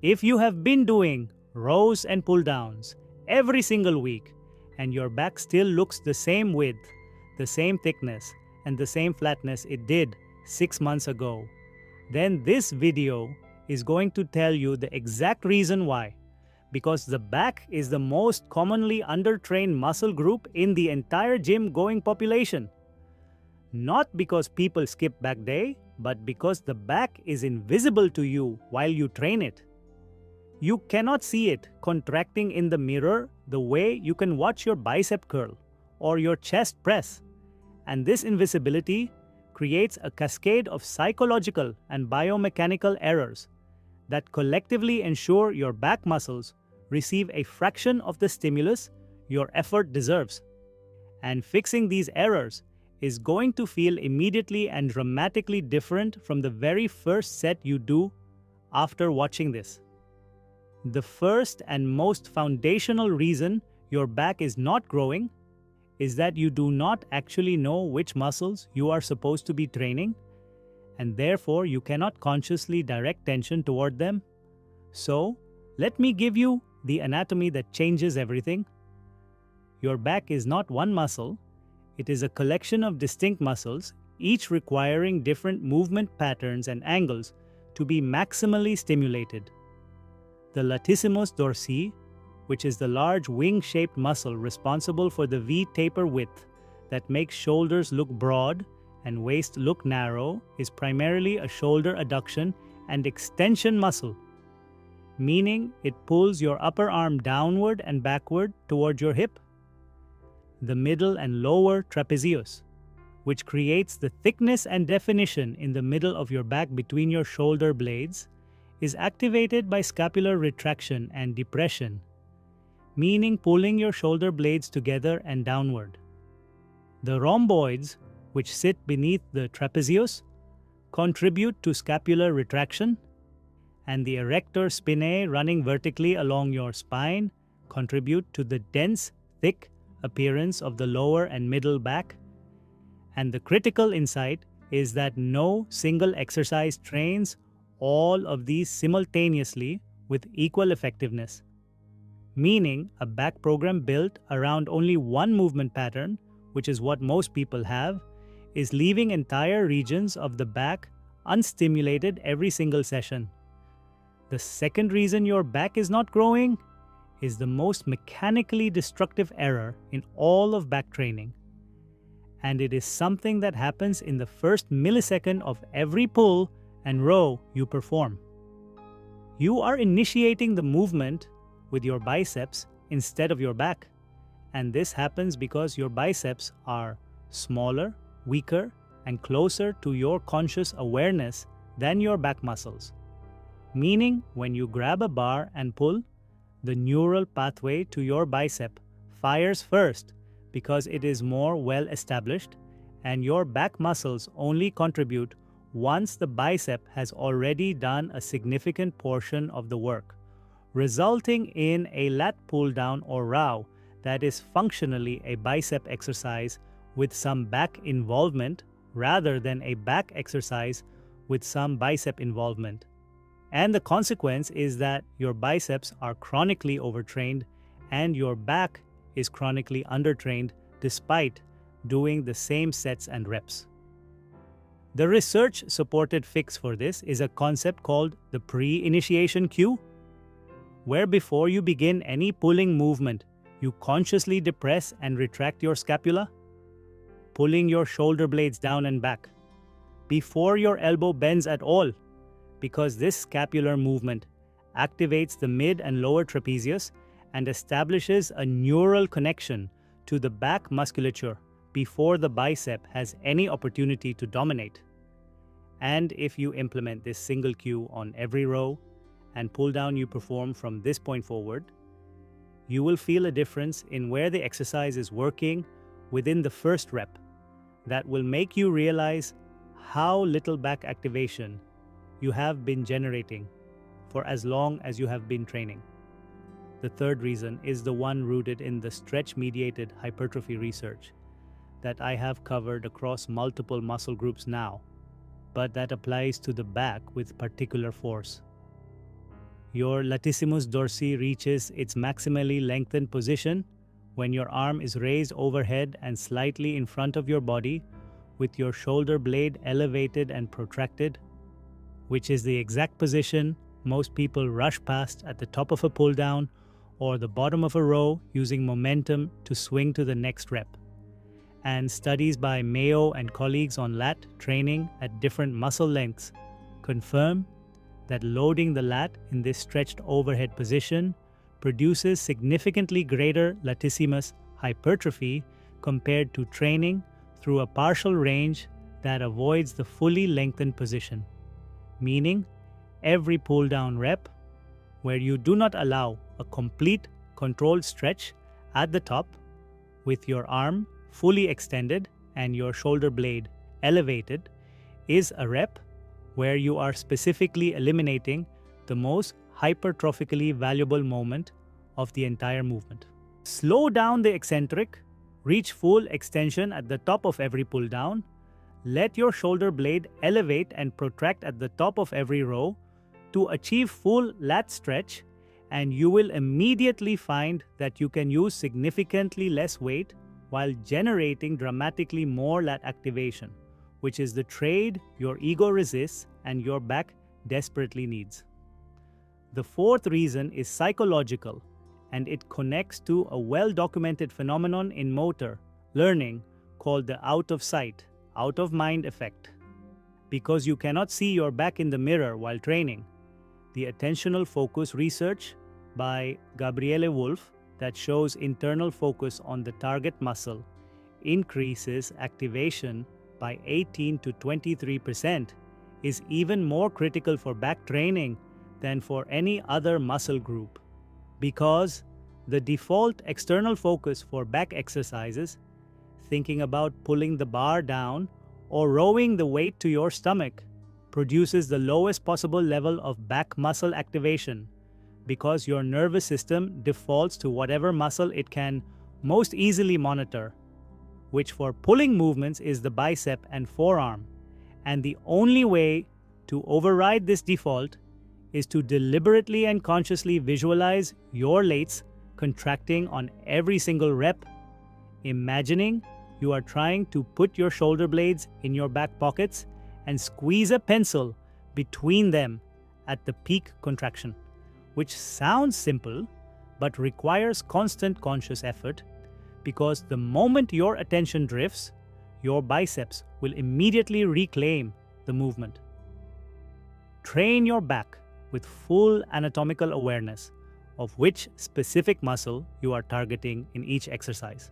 If you have been doing rows and pull downs every single week and your back still looks the same width, the same thickness, and the same flatness it did 6 months ago, then this video is going to tell you the exact reason why. Because the back is the most commonly undertrained muscle group in the entire gym-going population. Not because people skip back day, but because the back is invisible to you while you train it. You cannot see it contracting in the mirror the way you can watch your bicep curl or your chest press. And this invisibility creates a cascade of psychological and biomechanical errors that collectively ensure your back muscles receive a fraction of the stimulus your effort deserves. And fixing these errors is going to feel immediately and dramatically different from the very first set you do after watching this. The first and most foundational reason your back is not growing is that you do not actually know which muscles you are supposed to be training, and therefore you cannot consciously direct tension toward them. So, let me give you the anatomy that changes everything. Your back is not one muscle, it is a collection of distinct muscles, each requiring different movement patterns and angles to be maximally stimulated. The latissimus dorsi, which is the large wing-shaped muscle responsible for the V-taper width that makes shoulders look broad and waist look narrow, is primarily a shoulder adduction and extension muscle, meaning it pulls your upper arm downward and backward toward your hip. The middle and lower trapezius, which creates the thickness and definition in the middle of your back between your shoulder blades, is activated by scapular retraction and depression, meaning pulling your shoulder blades together and downward. The rhomboids, which sit beneath the trapezius, contribute to scapular retraction, and the erector spinae running vertically along your spine contribute to the dense, thick appearance of the lower and middle back. And the critical insight is that no single exercise trains all of these simultaneously with equal effectiveness, meaning a back program built around only one movement pattern, which is what most people have, is leaving entire regions of the back unstimulated every single session. The second reason your back is not growing is the most mechanically destructive error in all of back training. And it is something that happens in the first millisecond of every pull and row you perform. You are initiating the movement with your biceps instead of your back. And this happens because your biceps are smaller, weaker, and closer to your conscious awareness than your back muscles. Meaning, when you grab a bar and pull, the neural pathway to your bicep fires first because it is more well established, and your back muscles only contribute once the bicep has already done a significant portion of the work, resulting in a lat pull down or row that is functionally a bicep exercise with some back involvement rather than a back exercise with some bicep involvement. And the consequence is that your biceps are chronically overtrained and your back is chronically undertrained despite doing the same sets and reps. The research-supported fix for this is a concept called the pre-initiation cue, where before you begin any pulling movement, you consciously depress and retract your scapula, pulling your shoulder blades down and back, before your elbow bends at all, because this scapular movement activates the mid and lower trapezius and establishes a neural connection to the back musculature before the bicep has any opportunity to dominate. And if you implement this single cue on every row and pull down you perform from this point forward, you will feel a difference in where the exercise is working within the first rep that will make you realize how little back activation you have been generating for as long as you have been training. The third reason is the one rooted in the stretch-mediated hypertrophy research that I have covered across multiple muscle groups now, but that applies to the back with particular force. Your latissimus dorsi reaches its maximally lengthened position when your arm is raised overhead and slightly in front of your body, with your shoulder blade elevated and protracted, which is the exact position most people rush past at the top of a pull down or the bottom of a row using momentum to swing to the next rep. And studies by Mayo and colleagues on lat training at different muscle lengths confirm that loading the lat in this stretched overhead position produces significantly greater latissimus hypertrophy compared to training through a partial range that avoids the fully lengthened position, meaning every pull down rep where you do not allow a complete controlled stretch at the top with your arm fully extended and your shoulder blade elevated is a rep where you are specifically eliminating the most hypertrophically valuable moment of the entire movement. Slow down the eccentric, reach full extension at the top of every pull down, let your shoulder blade elevate and protract at the top of every row to achieve full lat stretch, and you will immediately find that you can use significantly less weight while generating dramatically more lat activation, which is the trade your ego resists and your back desperately needs. The fourth reason is psychological, and it connects to a well-documented phenomenon in motor learning called the out of sight, out of mind effect. Because you cannot see your back in the mirror while training, the attentional focus research by Gabriele Wolf that shows internal focus on the target muscle increases activation by 18 to 23% is even more critical for back training than for any other muscle group, because the default external focus for back exercises, thinking about pulling the bar down or rowing the weight to your stomach, produces the lowest possible level of back muscle activation, because your nervous system defaults to whatever muscle it can most easily monitor, which for pulling movements is the bicep and forearm. And the only way to override this default is to deliberately and consciously visualize your lats contracting on every single rep, imagining you are trying to put your shoulder blades in your back pockets and squeeze a pencil between them at the peak contraction, which sounds simple but requires constant conscious effort, because the moment your attention drifts, your biceps will immediately reclaim the movement. Train your back with full anatomical awareness of which specific muscle you are targeting in each exercise.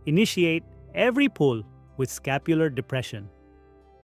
Initiate every pull with scapular depression